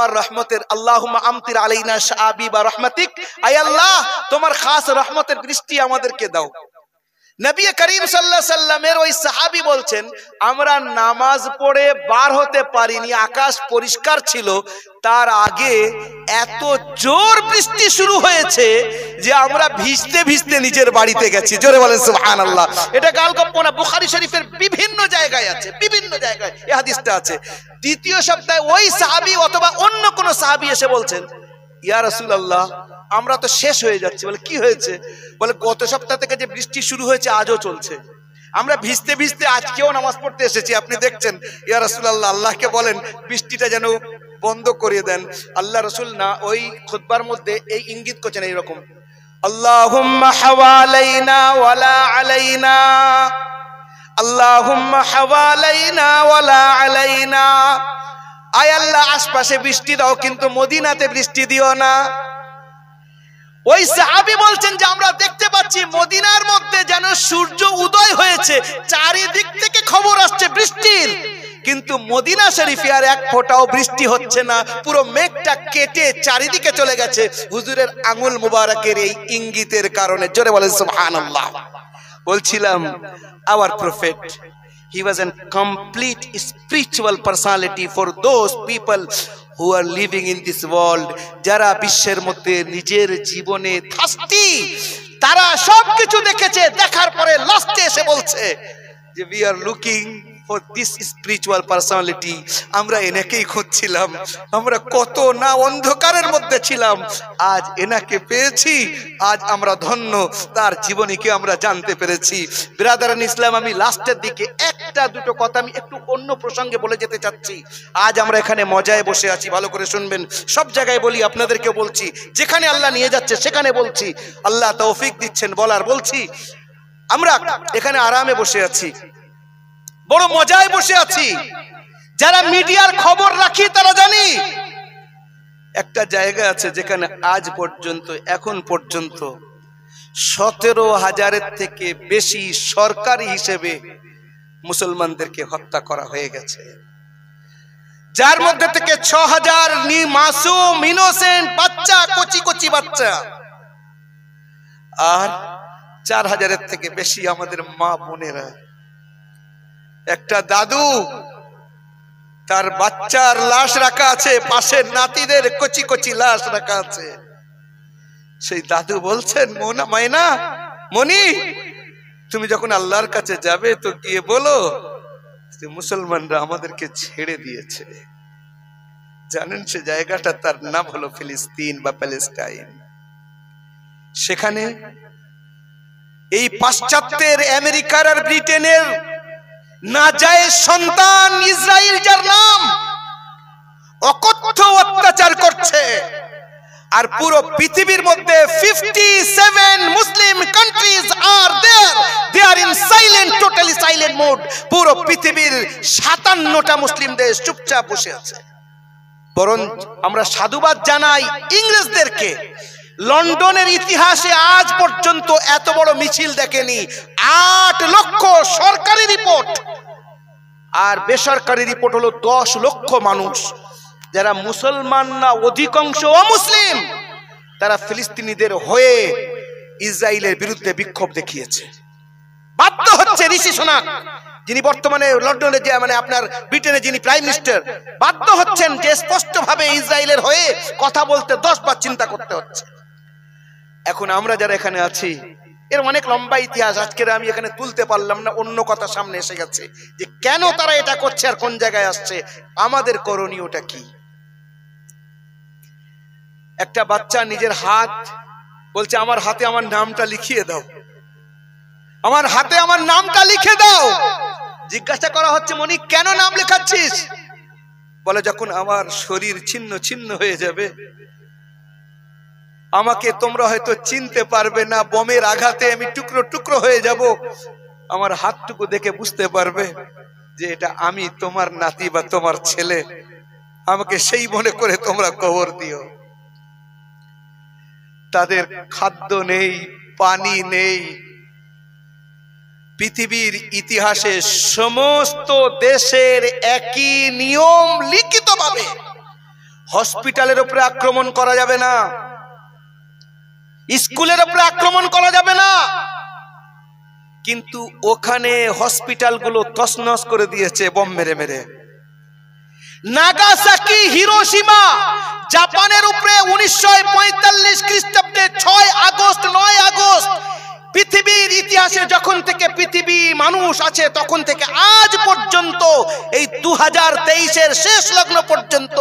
তোমার রহমতের, আল্লাহুম্মা আমতির আলাইনা শাআবিবা রাহমাতিক, আয় আল্লাহ তোমার খাস রহমতের বৃষ্টি আমাদেরকে দাও। নবী করিম সাল্লাল্লাহু আলাইহি সাল্লামের ওই সাহাবী বলছেন, আমরা নামাজ পড়ে বার হতে পারিনি, আকাশ পরিষ্কার ছিল, তার আগে এত জোর বৃষ্টি শুরু হয়েছে যে আমরা ভিজতে ভিজতে নিজের বাড়িতে গেছি। জোরে বলেন সুবহানাল্লাহ। এটা গালগপ্প না, বুখারী শরীফের বিভিন্ন জায়গায় আছে, বিভিন্ন জায়গায় এই হাদিসটা আছে। দ্বিতীয় সপ্তাহে ওই সাহাবী অথবা অন্য কোন সাহাবী এসে বলছেন, ইয়া রাসূলুল্লাহ আমরা তো শেষ হয়ে যাচ্ছি। বলে কি হয়েছে? বলে গত সপ্তাহ থেকে যে বৃষ্টি শুরু হয়েছে আজও চলছে, আমরা ভিজতে ভিজতে আজকেও নামাজ পড়তে এসেছি, আপনি দেখছেন। ইয়া রাসূলুল্লাহ আল্লাহকে বলেন বৃষ্টিটা যেন বন্ধ করিয়ে দেন। আল্লাহ রাসূল না ওই খুতবার মধ্যে এই ইঙ্গিত করছেন এইরকম, আল্লাহুম্মা হাওয়ালাইনা ওয়ালা আলাইনা, আল্লাহুম্মা হাওয়ালাইনা ওয়ালা আলাইনা, আয় আল্লাহ আশপাশে বৃষ্টি দাও কিন্তু মদিনাতে বৃষ্টি দিও না। ওই সাহাবী বলছেন যে আমরা দেখতে পাচ্ছি মদিনার মধ্যে যেন সূর্য উদয় হয়েছে, চারিদিক থেকে খবর আসছে বৃষ্টির, কিন্তু মদিনা শরীফে আর এক ফোঁটাও বৃষ্টি হচ্ছে না, পুরো মেঘটা কেটে চারিদিকে চলে গেছে হুজুরের আঙ্গুল মুবারকের এই ইঙ্গিতের কারণে। জোরে বলেন সুবহানাল্লাহ। বলছিলাম our prophet, he was a complete spiritual personality for those people who are living in this world, যারা বিশ্বের মধ্যে নিজের জীবনে থাস্তি, তারা সবকিছু দেখেছে, দেখার পরে লাস্টে এসে বলছে যে we are looking for this spiritual personality, আমরা এনাকেই খুঁজছিলাম, আমরা কত না অন্ধকারের মধ্যে ছিলাম, আজ এনাকে পেয়েছি, আজ আমরা ধন্য, তার জীবনীকে আমরা জানতে পেরেছি। ব্রাদারান ইসলাম, আমি লাস্টের দিকে একটা দুটো কথা আমি একটু অন্য প্রসঙ্গে বলে যেতে চাচ্ছি। আজ আমরা এখানে মজায় বসে আছি, ভালো করে শুনবেন, সব জায়গায় বলি, আপনাদেরকে বলছি, যেখানে আল্লাহ নিয়ে যাচ্ছে সেখানে বলছি, আল্লাহ তৌফিক দিচ্ছেন বলার, বলছি আমরা এখানে আরামে বসে আছি, বড় মজায় বসে আছি। যারা মিডিয়ার খবর রাখি তারা জানি একটা জায়গা আছে যেখানে আজ পর্যন্ত, এখন পর্যন্ত 17,000-এর থেকে বেশি সরকারি হিসেবে মুসলমানদেরকে হত্যা করা হয়ে গেছে, যার মধ্যে থেকে 6,000 মাসুম ইনোসেন্ট বাচ্চা, কচি কচি বাচ্চা, আর 4,000-এর থেকে বেশি আমাদের মা বোনেরা। একটা দাদু, তার বাচ্চার লাশ রাখা আছে, পাশের নাতিদের কচি কচি লাশ রাখা আছে। সেই দাদু বলছেন, মোনা মাইনা মনি, তুমি যখন আল্লাহর কাছে যাবে তো গিয়ে বলো যে মুসলমানরা আমাদেরকে ছেড়ে দিয়েছে। জানেন সে জায়গাটা, তার নাম হলো ফিলিস্তিন বা প্যালেস্টাইন। সেখানে এই পাশ্চাত্যের, আমেরিকার আর ব্রিটেনের নাজায়েজ সন্তান ইসরায়েল, যার নাম, অকথ্য অত্যাচার করছে। আর পুরো পৃথিবীর মধ্যে 57 Muslim countries are there, they are in silent, totally silent mode. পুরো পৃথিবীর 57টা মুসলিম দেশ চুপচাপ বসে আছে। বরং আমরা সাধুবাদ জানাই ইংরেজদেরকে, লন্ডনের ইতিহাসে আজ পর্যন্ত এত বড় মিছিল দেখেনি। 8 লক্ষ সরকারি রিপোর্ট, আর বেসরকারি রিপোর্ট হলো 10 লক্ষ মানুষ, যারা মুসলমান না অধিকাংশ অমুসলিম, তারা ফিলিস্তিনিদের হয়ে ইসরায়েলের বিরুদ্ধে বিক্ষোভ দেখিয়েছে। বাধ্য হচ্ছে ঋষি সোনাক, যিনি বর্তমানে লন্ডনে, যে মানে আপনার ব্রিটেনে যিনি প্রাইম মিনিস্টার, বাধ্য হচ্ছেন যে স্পষ্টভাবে ইসরায়েলের হয়ে কথা বলতে 10 বার চিন্তা করতে হচ্ছে। এখন আমরা যারা এখানে আছি, এর অনেক লম্বা ইতিহাস, আজকের আমি এখানে তুলতে পারলাম না, অন্য কথা সামনে এসে গেছে যে কেন তারা এটা করছে আর কোন জায়গায় আসছে, আমাদের করণীয়টা কি। একটা বাচ্চা নিজের হাত বলছে, আমার হাতে আমার নামটা লিখিয়ে দাও, আমার হাতে আমার নামটা লিখে দাও। জিজ্ঞাসা করা হচ্ছে, মনি কেন নাম লেখাচ্ছিস? বলে, যখন আমার শরীর ছিন্ন ছিন্ন হয়ে যাবে, আমাকে তোমরা হয়তো চিনতে পারবে না, বোমের আঘাতে আমি টুকরো টুকরো হয়ে যাব, আমার হাতটুকু দেখে বুঝতে পারবে যে এটা আমি, তোমার নাতি বা তোমার ছেলে, আমাকে সেই মনে করে তোমরা কবর দিও। তাদের খাদ্য নেই, পানি নেই। পৃথিবীর ইতিহাসে সমস্ত দেশের একই নিয়ম লিখিতভাবে, হসপিটালের উপরে আক্রমণ করা যাবে না, স্কুলের উপরে আক্রমণ করা যাবে না, কিন্তু ওখানে হসপিটালগুলো তছনছ করে দিয়েছে বোম মেরে মেরে। নাগাসাকি, হিরোশিমা, জাপানের উপরে 1945 খ্রিস্টাব্দে 6 আগস্ট 9 আগস্ট পৃথিবীর ইতিহাসে যখন থেকে পৃথিবী মানুষ আছে তখন থেকে আজ পর্যন্ত এই 2023-এর শেষ লগ্ন পর্যন্ত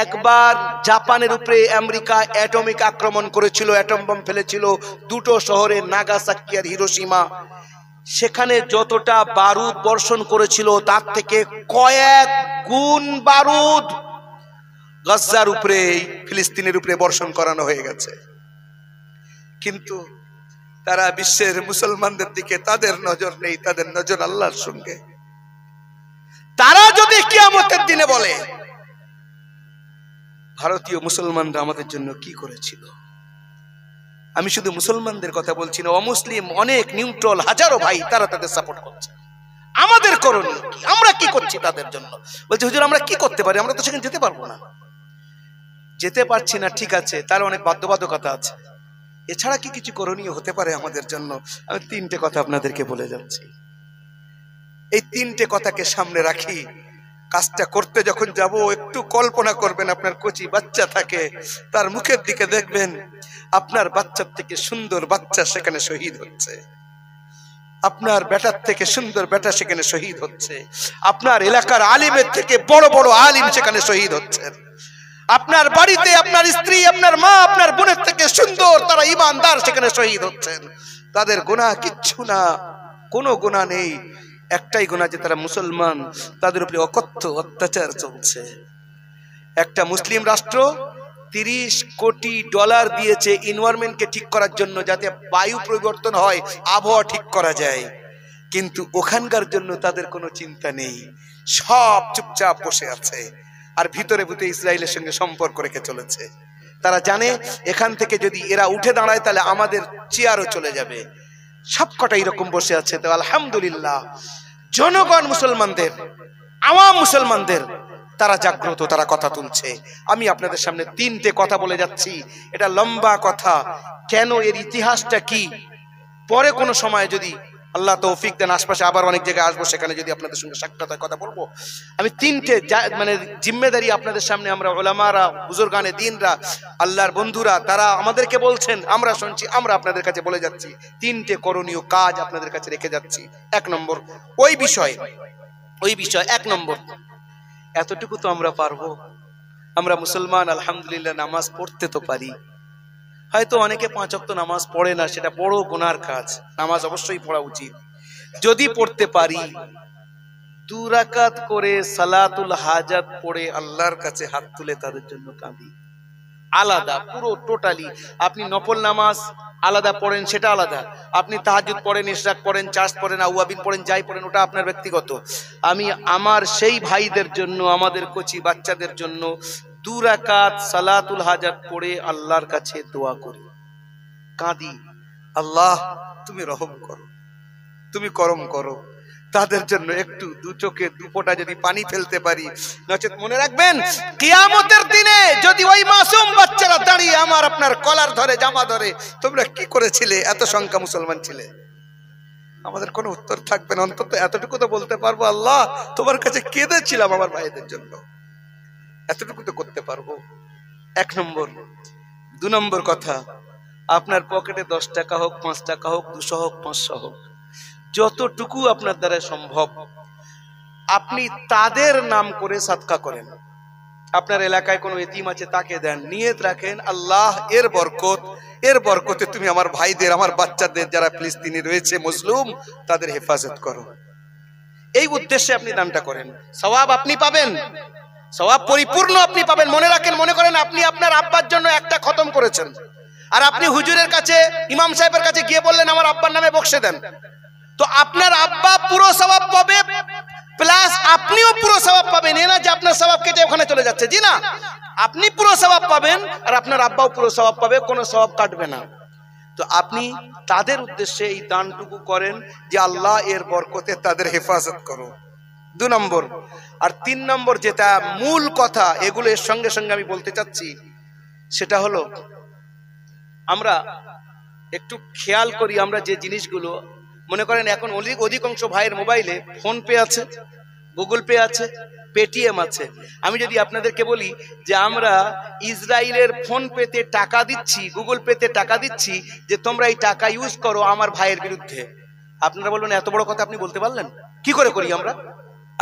একবার জাপানের উপরে আমেরিকা অ্যাটমিক আক্রমণ করেছিল, অ্যাটম বম ফেলেছিল দুটো শহরে, নাগাসাকি আর হিরোশিমা। সেখানে যতটা বারুদ বর্ষণ করেছিল তার থেকে কয়েক গুণ বারুদ গাজার উপরে, ফিলিস্তিনের উপরে বর্ষণ করানো হয়ে গেছে। কিন্তু তারা বিশ্বের মুসলমানদের দিকে তাদের নজর নেই, তাদের নজর আল্লাহর সঙ্গে। তারা যদি কিয়ামতের দিনে বলে ভারতীয় মুসলমানরা আমাদের জন্য কি করেছিল, আমি শুধু মুসলমানদের কথা বলছি না, অমুসলিম অনেক নিউট্রাল হাজারো ভাই তারা তাদের সাপোর্ট করছে, আমাদের করণীয় কি, আমরা কি করছি তাদের জন্য। বলছে হুজুর আমরা কি করতে পারি, আমরা তো সেখানে যেতে পারবো না। যেতে পারছি না ঠিক আছে, তার অনেক বাধ্যবাধকতা আছে, এছাড়া কি কিছু করণীয় হতে পারে আমাদের জন্য? আমি 3টে কথা আপনাদেরকে বলে যাচ্ছি। এই 3টে কথাকে সামনে রাখি, কাজটা করতে যখন যাব একটু কল্পনা করবেন আপনার কচি বাচ্চা থাকে, তার মুখের দিকে দেখবেন আপনার বাচ্চার থেকে সুন্দর বাচ্চা সেখানে শহীদ হচ্ছে, আপনার বেটার থেকে সুন্দর বেটা সেখানে শহীদ হচ্ছে, আপনার এলাকার আলিমের থেকে বড় বড় আলিম সেখানে শহীদ হচ্ছেন, আপনার বাড়িতে আপনার স্ত্রী, আপনার মা, আপনার বোনের থেকে সুন্দর তারা ঈমানদার সেখানে শহীদ হচ্ছেন। তাদের গুনাহ কিচ্ছু না, কোনো গুনাহ নেই, একটাই গুনাহ যে তারা মুসলমান, তাদের উপরে অকথ্য অত্যাচার চলছে। একটা মুসলিম রাষ্ট্র $30 কোটি দিয়েছে এনভায়রনমেন্টকে ঠিক করার জন্য, যাতে বায়ু পরিবর্তন হয়, আবহাওয়া ঠিক করা যায়, কিন্তু ওখানকার জন্য তাদের কোনো চিন্তা নেই, সব চুপচাপ বসে আছে আর ভিতরে ভিতরে ইসরায়েলের সঙ্গে সম্পর্ক রেখে চলেছে। তারা জানে এখান থেকে যদি এরা উঠে দাঁড়ায় তাহলে আমাদের চেয়ারও চলে যাবে, সব কটা এরকম বসে আছে। তো আলহামদুলিল্লাহ জনগণ মুসলমানদের, আওয়াম মুসলমানদের তারা জাগ্রত, তারা কথা তুলছে। আমি আপনাদের সামনে 3টে কথা বলে যাচ্ছি, এটা লম্বা কথা, কেন এর ইতিহাসটা কি, পরে কোনো সময় যদি আল্লাহ তৌফিক দেন আশপাশে আবার অনেক জায়গায় আসবো, সেখানে যদি আপনাদের সঙ্গে সাক্ষাৎ হয় কথা বলবো। আমি 3টে মানে জিম্মেদারি আপনাদের সামনে, আমরা ওলামারা, বুজুর্গানে দ্বীনরা, আল্লাহর বন্ধুরা তারা আমাদেরকে বলছেন, আমরা শুনছি, আমরা আপনাদের কাছে বলে যাচ্ছি। 3টে করণীয় কাজ আপনাদের কাছে রেখে যাচ্ছি। 1 নম্বর ওই বিষয় 1 নম্বর, এতটুকু তো আমরা পারবো, আমরা মুসলমান আলহামদুলিল্লাহ, নামাজ পড়তে তো পারি, হয়তো অনেকে 5 ওয়াক্ত নামাজ পড়ে না, সেটা বড় গুনার কাজ, নামাজ অবশ্যই পড়া উচিত। যদি পড়তে পারি 2 রাকাত করে সালাতুল হাজাত পড়ে আল্লাহর কাছে হাত তুলে তাদের জন্য কাঁদি, আলাদা পুরো টোটালি। আপনি নফল নামাজ আলাদা পড়েন সেটা আলাদা, আপনি তাহাজ্জুদ পড়েন, ইশরাক পড়েন, চাষ পড়েন, আউয়াবিন পড়েন, যাই পড়েন ওটা আপনার ব্যক্তিগত। আমি আমার সেই ভাইদের জন্য, আমাদের কচি বাচ্চাদের জন্য 2 রাকাত সালাতুল হাজাত পড়ে আল্লাহর কাছে দোয়া করি, কাঁদি, আল্লাহ তুমি রহম করো, তুমি করম করো। তাদের জন্য একটু 2 চোখে 2 ফোঁটা যদি পানি ফেলতে পারি, নচেত মনে রাখবেন কিয়ামতের দিনে যদি ওই মাসুম বাচ্চারা দাঁড়িয়ে আমার আপনার কলার ধরে, জামা ধরে, তোমরা কি করেছিলে, এত সংখ্যা মুসলমান ছিলে, আমাদের কোনো উত্তর থাকবে না। অন্তত এতটুকু তো বলতে পারবো, আল্লাহ তোমার কাছে কেঁদেছিলাম আমার ভাইদের জন্য, এতটুকু তো করতে পারবো। 1 নম্বর। 2 নম্বর কথা, আপনার পকেটে 10 টাকা হোক, 5 টাকা হোক, 200 হোক, 500 হোক, যতটুকু আপনার দ্বারা সম্ভব আপনি তাদের নাম করে সাদকা করেন। আপনার এলাকায় কোনো এতিম আছে তাকে দেন, নিয়ত রাখেন আল্লাহ এর বরকতে তুমি আমার ভাইদের, আমার বাচ্চাদের যারা ফিলিস্তিনি রয়েছে মজলুম, তাদের হেফাজত করো। এই উদ্দেশ্যে আপনি দানটা করেন, সওয়াব আপনি পাবেন, সওয়াব পরিপূর্ণ আপনি পাবেন। মনে রাখেন, মনে করেন আপনি আপনার আব্বার জন্য একটা খতম করেছেন, আর আপনি হুজুরের কাছে, ইমাম সাহেবের কাছে গিয়ে বললেন আমার আব্বার নামে বকশে দেন, তো আপনার আব্বা পুরো সওয়াব পাবে, প্লাস আপনিও পুরো সওয়াব পাবেন। এ না যে আপনার সওয়াব কেটে ওখানে চলে যাচ্ছে, জি না, আপনি পুরো সওয়াব পাবেন আর আপনার আব্বাও পুরো সওয়াব পাবে, কোনো সওয়াব কাটবে না। তো আপনি তাদের উদ্দেশ্যে এই দানটুকু করেন যে আল্লাহ এর বরকতে তাদের হেফাজত করো। 2 নম্বর। আর 3 নম্বর যেটা মূল কথা, এগুলো এর সঙ্গে সঙ্গে আমি বলতে চাচ্ছি, সেটা হলো আমরা একটু খেয়াল করি। আমরা যে জিনিসগুলো মনে করেন, এখন অধিকাংশ ভাইয়ের মোবাইলে ফোন পে আছে, গুগল পে আছে, পেটিএম আছে। আমি যদি আপনাদেরকে বলি যে আমরা ইসরায়েলের ফোন পেতে টাকা দিচ্ছি, গুগল পেতে টাকা দিচ্ছি, যে তোমরা এই টাকা ইউজ করো আমার ভাইয়ের বিরুদ্ধে, আপনারা বলবেন এত বড় কথা আপনি বলতে পারলেন? কি করে করি আমরা?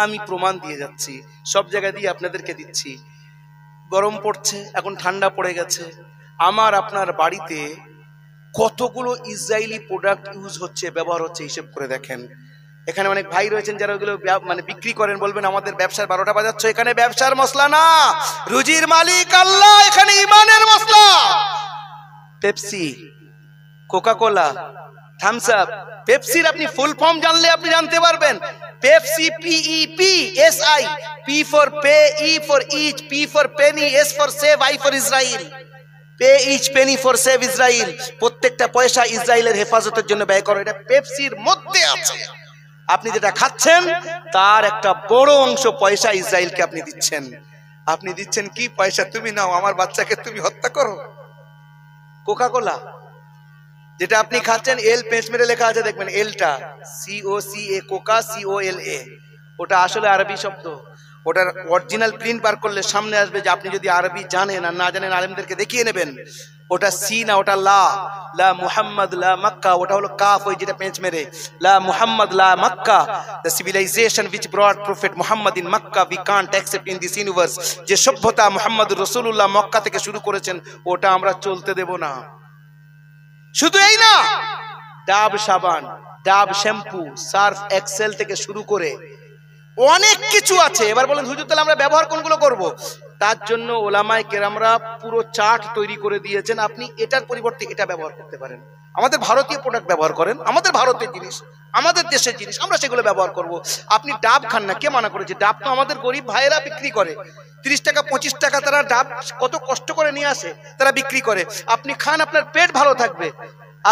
আমি প্রমাণ দিয়ে যাচ্ছি, সব জায়গায় দিয়ে আপনাদেরকে দিচ্ছি। গরম পড়ছে, এখন ঠান্ডা পড়ে গেছে, আমার আপনার বাড়িতে কতগুলো ইসরায়েলি প্রোডাক্ট ইউজ হচ্ছে, ব্যবহার হচ্ছে, হিসেব করে দেখেন। এখানে অনেক ভাই রয়েছেন যারা ওগুলো মানে বিক্রি করেন, বলবেন আমাদের ব্যবসার 12টা বাজাচ্ছ। এখানে ব্যবসার মশলা না, রুজির মালিক আল্লাহ, এখানে ইমানের মশলা। Pepsi, Coca Cola, Thums Up. পেপসির আপনি ফুল ফর্ম জানলে আপনি জানতে পারবেন। Pepsi, PEPSI, P for pay, E for each, P for penny, S for save, I for Israel. Pay each penny for save Israel. প্রত্যেকটা পয়সা ইসরায়েলের হেফাজতের জন্য ব্যয় করো, এটা পেপসির মধ্যে আছে। আপনি যেটা খাচ্ছেন তার একটা বড় অংশ পয়সা ইসরায়েলকে আপনি দিচ্ছেন। আপনি দিচ্ছেন কি? পয়সা তুমি নাও, আমার বাচ্চাকে তুমি হত্যা করো। কোকা কোলা যেটা আপনি খাচ্ছেন, এল পেঁচ মেরে লেখা আছে, দেখবেন এলটা COCA, কোকা, COLA, ওটা আসলে আরবি শব্দ। ওটার অরিজিনাল প্রিন্ট বার করলে সামনে আসবে, যে আপনি যদি আরবি জানেন আর না জানেন আলেমদেরকে দেখিয়ে নেবেন। ওটা সি না, ওটা লা মুহাম্মদ লা মক্কা, ওটা হলো কাফ, ওই যেটা পেঁচ মেরে লা মুহাম্মদ লা Mecca, the civilization which brought prophet Muhammad in Makkah we can't accept in this universe। যে সভ্যতা মুহাম্মদুর রাসূলুল্লাহ মক্কা থেকে শুরু করেছেন, ওটা আমরা চলতে দেব না। শুধু এই না, ডাব সাবান, ডাব শ্যাম্পু, সার্ফ এক্সেল থেকে শুরু করে অনেক কিছু আছে। এবার বলেন হুজুর তাহলে আমরা ব্যবহার কোনগুলো করব? তার জন্য ওলামায়ে কেরামরা পুরো চার্ট তৈরি করে দিয়েছেন। আপনি এটার পরিবর্তে এটা ব্যবহার করতে পারেন। আমাদের ভারতীয় প্রোডাক্ট ব্যবহার করেন, আমাদের ভারতের জিনিস, আমাদের দেশের জিনিস, আমরা সেগুলো ব্যবহার করব। আপনি ডাব খান না, কে মানা করেছে? ডাব তো আমাদের গরিব ভাইয়েরা বিক্রি করে, 30 টাকা 25 টাকা তারা ডাব কত কষ্ট করে নিয়ে আসে, তারা বিক্রি করে। আপনি খান, আপনার পেট ভালো থাকবে।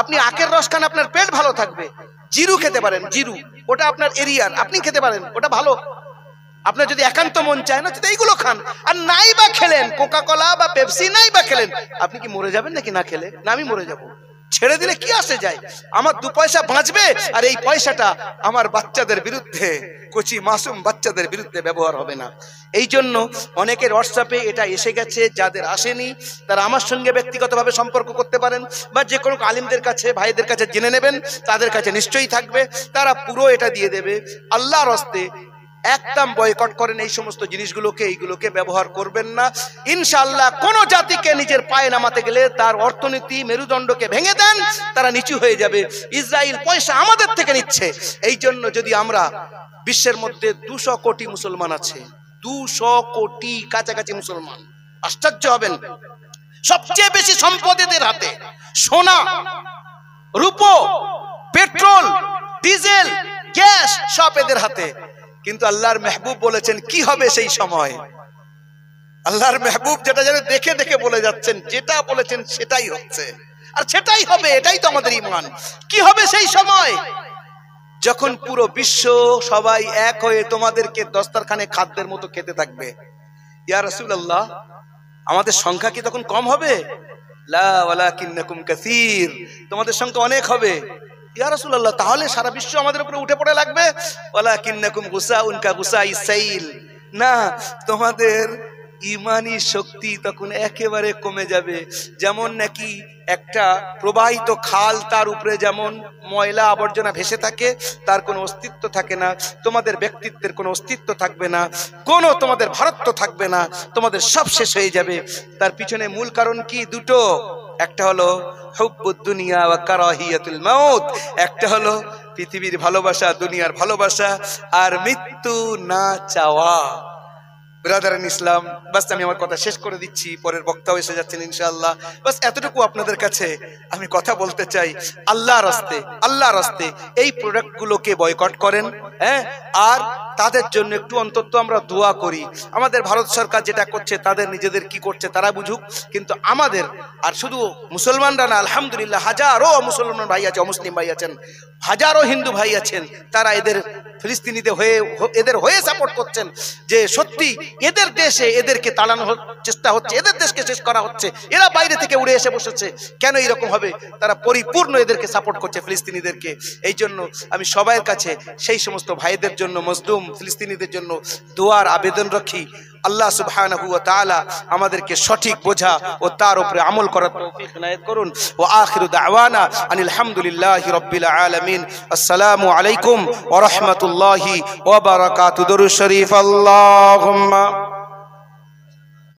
আপনি আখের রস খান, আপনার পেট ভালো থাকবে। জিরু খেতে পারেন, জিরু, ওটা আপনার এরিয়ার, আপনি খেতে পারেন, ওটা ভালো। আপনার যদি একান্ত মন চায় না, যদি এইগুলো খান। আর নাই বা খেলেন কোকা কোলা বা পেপসি, নাই বা খেলেন, আপনি কি মরে যাবেন নাকি না খেলে? না, আমি মরে যাব। ছেড়ে দিলে কি আসে যায়? আমার 2 পয়সা বাঁচবে, আর এই পয়সাটা আমার বাচ্চাদের বিরুদ্ধে, কচি মাসুম বাচ্চাদের বিরুদ্ধে ব্যবহার হবে না। এই জন্য অনেকের হোয়াটসঅ্যাপে এটা এসে গেছে, যাদের আসেনি তারা আমার সঙ্গে ব্যক্তিগতভাবে সম্পর্ক করতে পারেন, বা যে কোনো আলিমদের কাছে, ভাইদের কাছে জেনে নেবেন, তাদের কাছে নিশ্চয়ই থাকবে, তারা পুরো এটা দিয়ে দেবে। আল্লাহর হস্তে একদম বয়কট করেন এই সমস্ত জিনিসগুলোকে, এইগুলোকে ব্যবহার করবেন না। ইনশাআল্লাহ কোন জাতিকে নিজের পায়ে নামাতে গেলে তার অর্থনীতি মেরুদণ্ডকে ভেঙে দেন, তারা নিচু হয়ে যাবে। ইসরায়েল পয়সা আমাদের থেকে নিচ্ছে। এই জন্য যদি আমরা, বিশ্বের মধ্যে 200 কোটি মুসলমান আছে, 200 কোটি কাছাকাছি মুসলমান, আশ্চর্য হবেন। সবচেয়ে বেশি সম্পদ এদের হাতে, সোনা, রূপো, পেট্রোল, ডিজেল, গ্যাস, সব এদের হাতে। কিন্তু আল্লাহর মেহবুব বলেছেন কি হবে সেই সময়? আল্লাহর মেহবুব যেটা যেন দেখে দেখে বলে যাচ্ছেন, যেটা বলেছেন সেটাই হচ্ছে, আর সেটাই হবে। এটাই তো আমাদের ঈমান। কি হবে সেই সময়? যখন পুরো বিশ্ব সবাই এক হয়ে তোমাদেরকে দস্তরখানে খাদ্যের মতো খেতে থাকবে। ইয়া রাসূলুল্লাহ, আমাদের সংখ্যা কি তখন কম হবে? লা ওয়ালাকিন্নাকুম কাসীর, তোমাদের সংখ্যা অনেক হবে। ইয়া রাসূলুল্লাহ, তাহলে সারা বিশ্ব আমাদের উপরে উঠে পড়ে লাগবে? ওয়ালাকিন্নাকুম গুসাউন কা গুসাইস সাইল, না, তোমাদের ইমানি শক্তি তখন একেবারে কমে যাবে। যেমন নাকি একটা প্রবাহিত খাল, তার উপরে যেমন ময়লা আবর্জনা ভেসে থাকে, তার কোনো অস্তিত্ব থাকে না, তোমাদের ব্যক্তিত্বের কোনো অস্তিত্ব থাকবে না, কোনো তোমাদের ভারত্ব থাকবে না, তোমাদের সব শেষ হয়ে যাবে। তার পিছনে মূল কারণ কি? দুটো। একটা হলো হুব্বুদ দুনিয়া ওয়া কারাহিয়াতুল মাউত, একটা হলো পৃথিবীর ভালোবাসা, দুনিয়ার ভালোবাসা, আর মৃত্যু না চাওয়া। ব্রাদারান ইসলাম, বাস আমি আমার কথা শেষ করে দিচ্ছি, পরের বক্তাও এসে যাচ্ছেন ইনশাআল্লাহ। বাস এতটুকু আপনাদের কাছে আমি কথা বলতে চাই, আল্লাহর রাস্তে, আল্লাহর রাস্তে এই প্রোডাক্টগুলোকে বয়কট করেন, হ্যাঁ, আর তাদের জন্য একটু অন্তত আমরা দোয়া করি। আমাদের ভারত সরকার যেটা করছে, তাদের নিজেদের কি করছে তারা বুঝুক, কিন্তু আমাদের, আর শুধু মুসলমানরা না, আলহামদুলিল্লাহ হাজারো মুসলমান ভাই আছে, অমুসলিম ভাই আছেন, হাজারো হিন্দু ভাই আছেন, তারা এদের ফিলিস্তিনিদের হয়ে এদের হয়ে সাপোর্ট করছেন যে সত্যি এদের দেশে এদেরকে তাড়ানোর চেষ্টা হচ্ছে, এদের দেশকে শেষ করা হচ্ছে, এরা বাইরে থেকে উড়ে এসে বসেছে, কেন এরকম হবে? তারা পরিপূর্ণ এদেরকে সাপোর্ট করছে ফিলিস্তিনিদেরকে। এই জন্য আমি সবার কাছে সেই সমস্ত ভাইদের জন্য, মজলুম ফিলিস্তিনিদের জন্য দোয়ার আবেদন রাখি। আল্লাহ সুবহানাহু ওয়া তাআলা আমাদেরকে সঠিক বোঝা ও তার উপরে আমল করার তৌফিক ইনায়েত করুন। ওয়া আখিরু দাওয়ানা আনিল হামদুলিল্লাহি রাব্বিল আলামিন। আসসালামু আলাইকুম ওয়া রাহমাতুল্লাহি ওয়া বারাকাতুহু। দুরূদ শরীফ। আল্লাহুম্মা